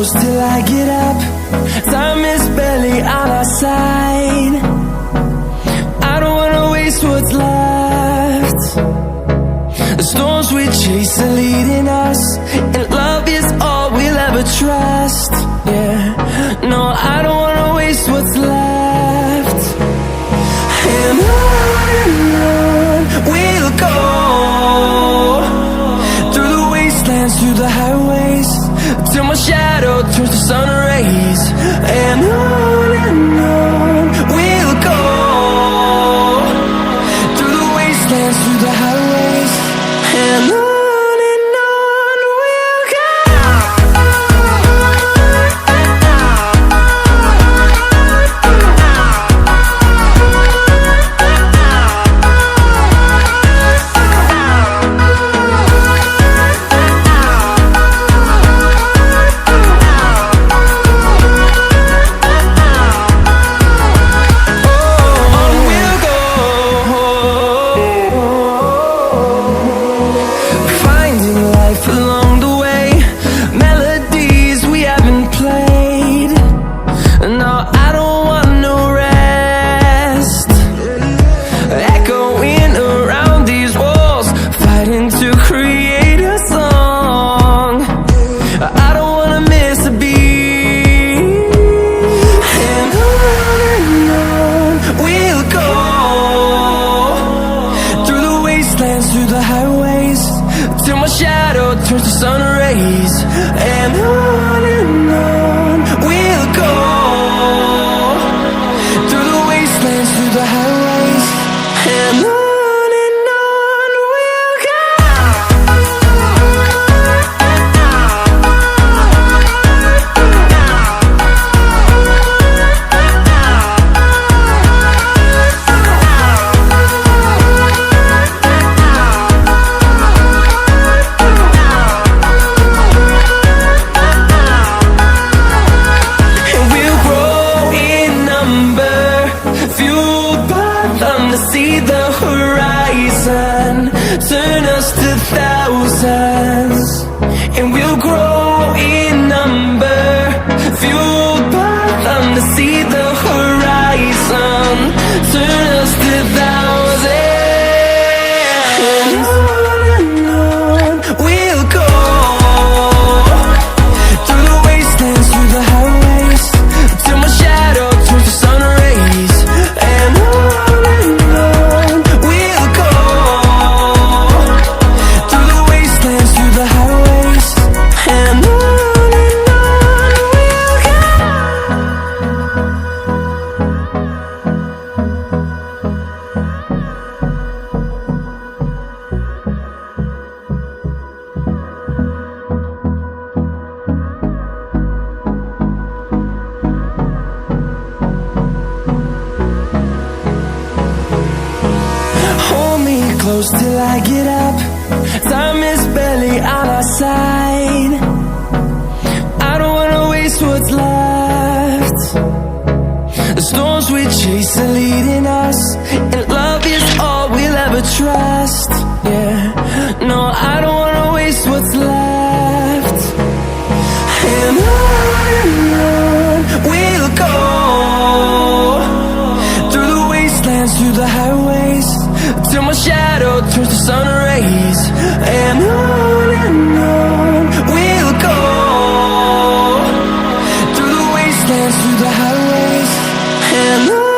close till I get up. Time is barely on our side. I don't wanna waste what's left. The storms we chase are leading us, and love is all we'll ever trust. Yeah, no, I don't wanna waste what's left. And on we'll go, through the wastelands, through the highways, till my shadow turns to sun rays. And on we'll go, through the wastelands, through the highways, and on we'll go. Through the highways, till my shadow turns to sun rays. And on we'll go, through the wastelands, through the highways, and on we'll go. See the horizon, turn us to thousands, and we'll grow in number, fueled by them. To see the horizon, turn us to thousands, and on we'll go, through the wastelands, through the highways, till my shadow turns to sun rays. And close till I get up. Time is barely on our side. I don't wanna waste what's left. The storms we chase are leading us, and love is all we'll ever trust. Yeah, no, I don't wanna waste what's left. And on we'll go, through the wastelands, through the highways, till my shadow turns to sun rays. And on we'll go, through the wastelands, through the highways, and on.